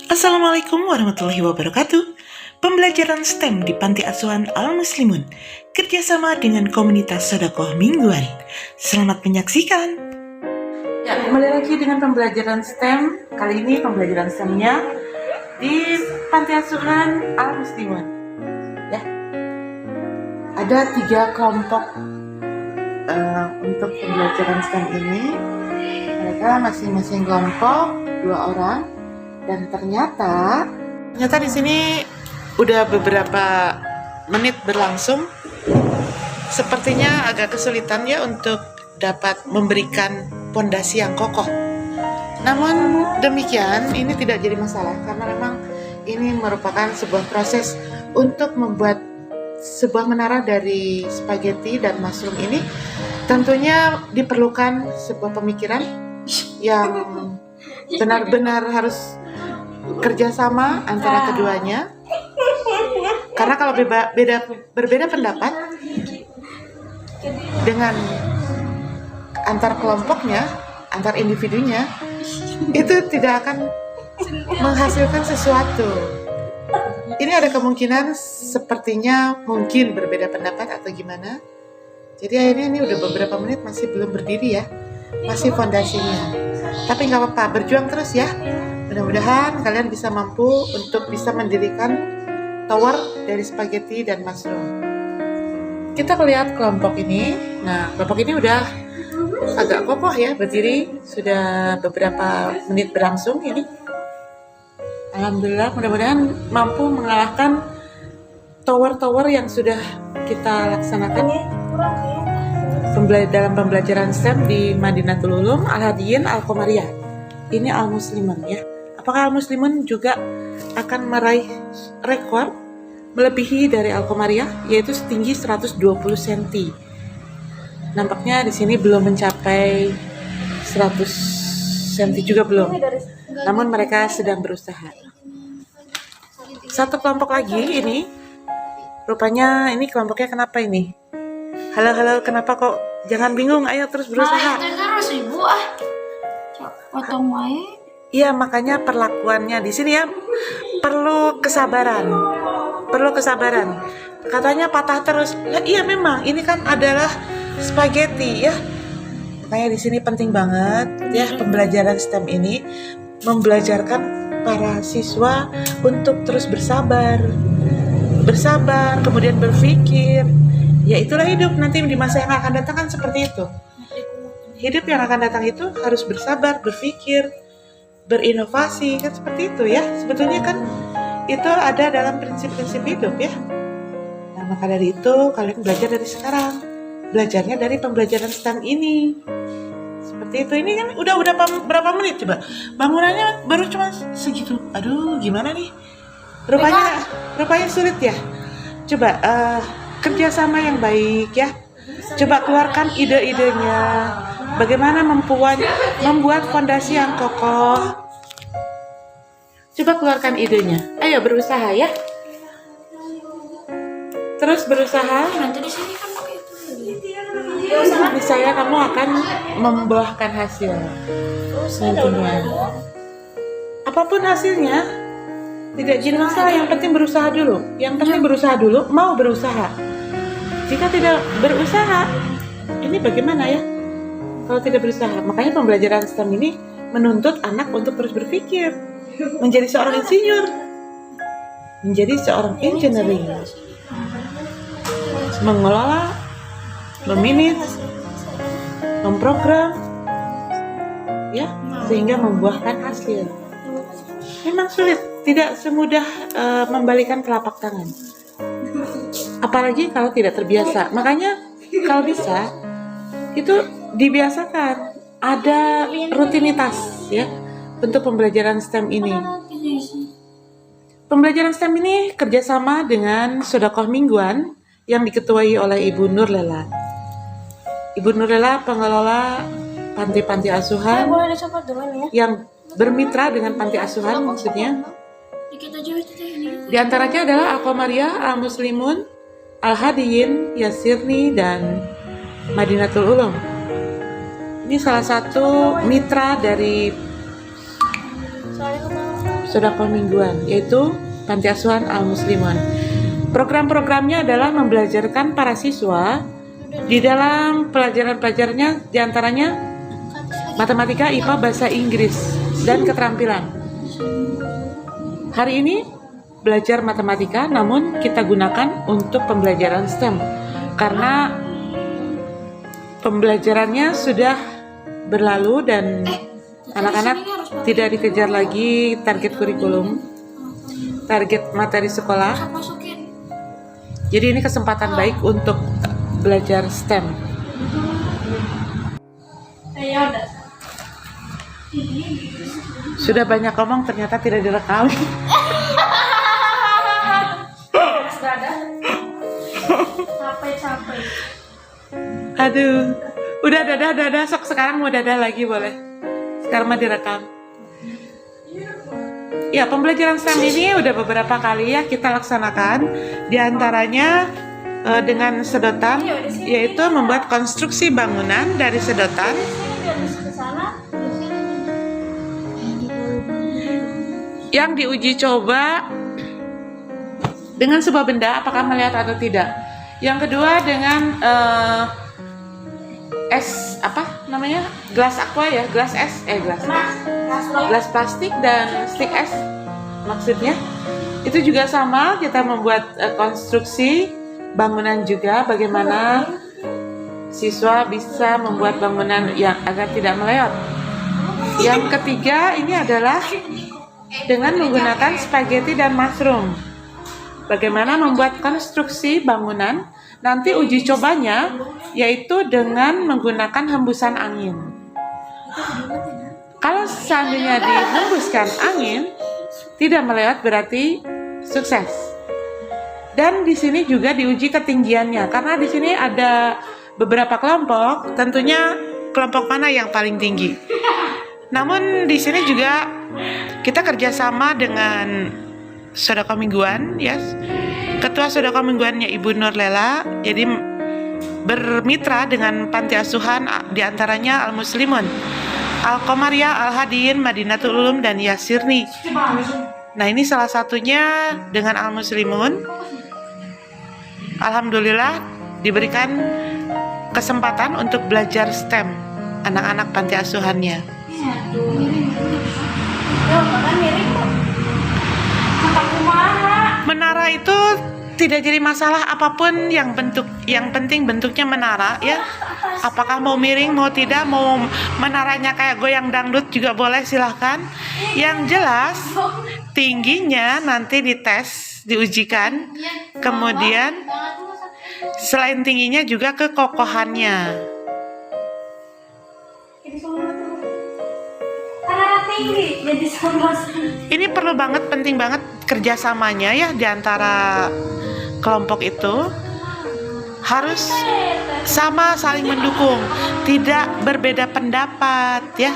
Assalamualaikum warahmatullahi wabarakatuh. Pembelajaran STEM di Panti Asuhan Al-Muslimun kerjasama dengan komunitas Sodakoh Mingguan. Selamat menyaksikan. Ya, kembali lagi dengan pembelajaran STEM. Kali ini pembelajaran STEM-nya di Panti Asuhan Al-Muslimun. Ya, ada 3 kelompok untuk pembelajaran STEM ini. Mereka masing-masing kelompok 2 orang. Dan ternyata di sini udah beberapa menit berlangsung. Sepertinya agak kesulitan ya untuk dapat memberikan pondasi yang kokoh. Namun demikian, ini tidak jadi masalah karena memang ini merupakan sebuah proses untuk membuat sebuah menara dari spaghetti dan mushroom ini. Tentunya diperlukan sebuah pemikiran yang benar-benar harus kerjasama antara keduanya, karena kalau berbeda pendapat dengan antar kelompoknya, antar individunya, itu tidak akan menghasilkan sesuatu. Ini ada kemungkinan sepertinya mungkin berbeda pendapat atau gimana. Jadi akhirnya ini udah beberapa menit masih belum berdiri ya, masih fondasinya. Tapi nggak apa-apa, berjuang terus ya. Mudah-mudahan kalian bisa mampu untuk bisa mendirikan tower dari spaghetti dan mushroom. Kita lihat kelompok ini. Nah, kelompok ini udah agak kokoh ya, berdiri sudah beberapa menit berlangsung ini. Alhamdulillah, mudah-mudahan mampu mengalahkan tower-tower yang sudah kita laksanakan ya dalam pembelajaran STEM di Madinatul Ulum, Al-Hadiyin, Al-Qomariyah. Ini Al-Muslimun ya. Apakah Al-Muslimun juga akan meraih rekor melebihi dari Al-Qomariyah, yaitu setinggi 120 cm. Nampaknya di sini belum mencapai 100 cm juga belum. Namun mereka sedang berusaha. Satu kelompok lagi ini, rupanya ini kelompoknya kenapa ini? Halo, kenapa kok? Jangan bingung, ayo terus berusaha. Terus ibu potong wae. Iya, makanya perlakuannya di sini ya perlu kesabaran. Katanya patah terus. Ya, iya memang ini kan adalah spaghetti ya. Makanya di sini penting banget ya pembelajaran STEM ini membelajarkan para siswa untuk terus bersabar, kemudian berpikir. Ya itulah hidup nanti di masa yang akan datang kan seperti itu. Hidup yang akan datang itu harus bersabar, berpikir, berinovasi, kan seperti itu ya. Sebetulnya kan itu ada dalam prinsip-prinsip hidup ya. Nah, maka dari itu kalian belajar dari sekarang. Belajarnya dari pembelajaran STEM ini. Seperti itu. Ini kan udah berapa menit coba? Bangunannya baru cuma segitu. Aduh, gimana nih? Rupanya sulit ya. Coba kerjasama yang baik ya. Coba keluarkan ide-idenya. Bagaimana membuat fondasi yang kokoh. Coba keluarkan idenya. Ayo berusaha ya. Terus berusaha. Nanti di sini kan pakai itu. Niscaya kamu akan membuahkan hasil. Nantinya. Apapun hasilnya, tidak jadi masalah. Yang penting berusaha dulu. Mau berusaha. Jika tidak berusaha, ini bagaimana ya? Kalau tidak berusaha, makanya pembelajaran STEM ini menuntut anak untuk terus berpikir, menjadi seorang insinyur, menjadi seorang engineering, mengelola, memanage, memprogram, ya, sehingga membuahkan hasil. Memang sulit, tidak semudah membalikan telapak tangan, apalagi kalau tidak terbiasa. Makanya kalau bisa itu dibiasakan ada rutinitas ya untuk pembelajaran STEM ini. Pembelajaran STEM ini kerjasama dengan Sodakoh Mingguan yang diketuai oleh Ibu Nurlela. Ibu Nurlela pengelola panti-panti asuhan yang bermitra dengan panti asuhan maksudnya. Di antaranya adalah Al-Qomariyah, Al-Muslimun, Al-Hadiyin, Yasirni, dan Madinatul Ulum. Ini salah satu mitra dari Sedekah mingguan, yaitu Panti Asuhan Al-Muslimun. Program-programnya adalah membelajarkan para siswa di dalam pelajaran-pelajarannya, diantaranya matematika, IPA, bahasa Inggris, dan keterampilan. Hari ini belajar matematika, namun kita gunakan untuk pembelajaran STEM karena pembelajarannya sudah berlalu dan anak-anak tidak dikejar lagi target kurikulum, target materi sekolah. Jadi ini kesempatan baik untuk belajar STEM. Sudah banyak ngomong, ternyata tidak direkam. Capek. Aduh, udah dadah, sok sekarang mau dadah lagi boleh. Sekarang mah direkam. Ya, pembelajaran STEM ini udah beberapa kali ya kita laksanakan. Di antaranya dengan sedotan, yaitu membuat konstruksi bangunan dari sedotan. Yang diuji coba dengan sebuah benda, apakah melihat atau tidak. Yang kedua dengan es, apa namanya, gelas aqua ya, gelas plastik dan stick es maksudnya. Itu juga sama, kita membuat konstruksi bangunan juga, bagaimana siswa bisa membuat bangunan yang agar tidak meleot. Yang ketiga ini adalah dengan menggunakan spaghetti dan mushroom. Bagaimana membuat konstruksi bangunan, nanti uji cobanya yaitu dengan menggunakan hembusan angin. Kalau seandainya dihembuskan angin tidak meleot, berarti sukses. Dan di sini juga diuji ketinggiannya, karena di sini ada beberapa kelompok, tentunya kelompok mana yang paling tinggi. Namun di sini juga kita kerjasama dengan sedekah mingguan, yes. Ketua sedekah mingguannya Ibu Nurlela, jadi bermitra dengan panti asuhan diantaranya Al-Muslimun, Al-Qomariyah, Al-Hadin, Madinatul Ulum, dan Yasirni. Nah ini salah satunya dengan Al-Muslimun. Alhamdulillah diberikan kesempatan untuk belajar STEM anak-anak panti asuhannya. Menara itu tidak jadi masalah apapun, yang penting bentuknya menara ya. Apakah mau miring, mau tidak, mau menaranya kayak goyang dangdut juga boleh, silahkan. Yang jelas tingginya nanti dites, diujikan. Kemudian selain tingginya juga kekokohannya. Ini perlu banget, penting banget kerjasamanya ya di antara kelompok itu. Harus sama, saling mendukung, tidak berbeda pendapat ya.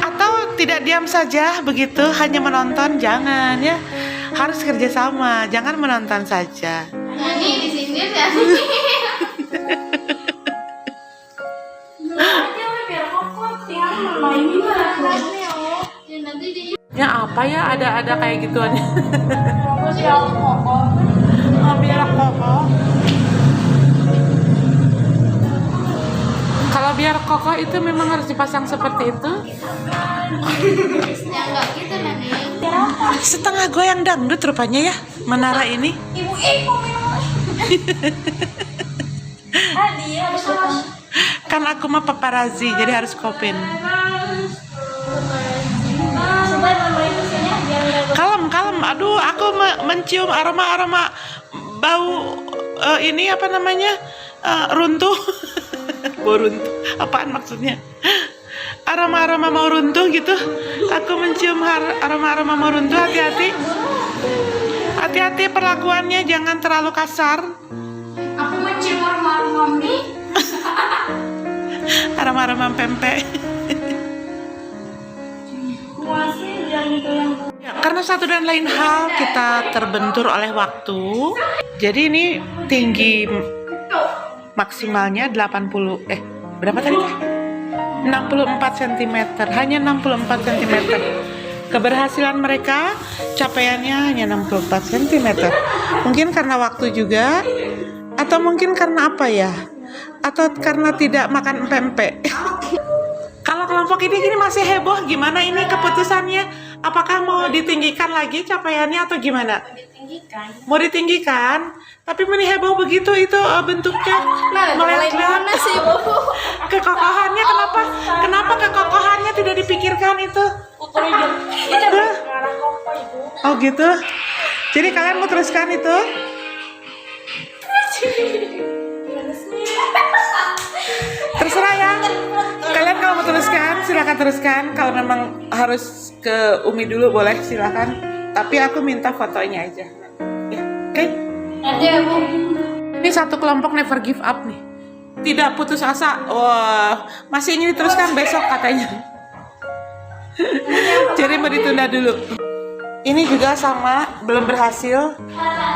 Atau tidak diam saja begitu, hanya menonton, jangan ya. Harus kerjasama, jangan menonton saja. Ini di sini ya. Ya apa ya, ada kayak gituan. Biar kokoh. Kalau biar kokoh itu memang harus dipasang seperti itu. Ya enggak gitu nanti. Setengah goyang dangdut rupanya ya menara ini. Kan aku mah paparazi, jadi harus kopin. Kalem. Aduh, aku mencium aroma bau ini apa namanya, runtuh. Bau runtuh. Apaan maksudnya? Aroma mau runtuh gitu. Aku mencium aroma mau runtuh. Hati-hati perlakuannya, jangan terlalu kasar. Aku mencium aroma mie. Aroma pempek. Ya, karena satu dan lain hal kita terbentur oleh waktu. Jadi ini tinggi maksimalnya 80 berapa tadi Pak? 64 cm, hanya 64 cm. Keberhasilan mereka capaiannya hanya 64 cm. Mungkin karena waktu juga, atau mungkin karena apa ya? Atau karena tidak makan empek-empek. Kalau kelompok ini masih heboh, gimana ini keputusannya? Apakah mau ditinggikan lagi capaiannya atau gimana? Ditinggikan. Mau ditinggikan? Tapi ini heboh begitu itu bentuknya Mulai mana sih, Bu? kekokohannya kenapa? Kenapa kekokohannya tidak dipikirkan itu? Hah? Oh gitu. Jadi kalian mau teruskan itu? Terserah ya. Kalian kalau mau teruskan, silakan teruskan. Kalau memang harus ke Umi dulu boleh silakan. Tapi aku minta fotonya aja. Ya, oke? Ada, Bu. Ini satu kelompok never give up nih. Tidak putus asa. Wah, masih ingin diteruskan besok katanya. Jadi mau ditunda dulu. Ini juga sama, belum berhasil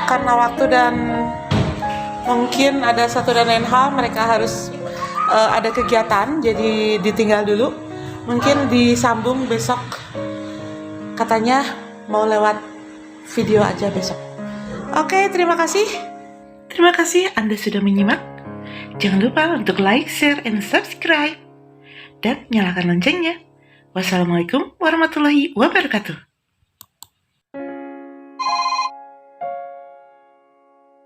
karena waktu dan mungkin ada satu dan lain hal mereka harus ada kegiatan, jadi ditinggal dulu. Mungkin disambung besok. Katanya mau lewat video aja besok. Oke, terima kasih. Terima kasih Anda sudah menyimak. Jangan lupa untuk like, share, and subscribe. Dan nyalakan loncengnya. Wassalamualaikum warahmatullahi wabarakatuh.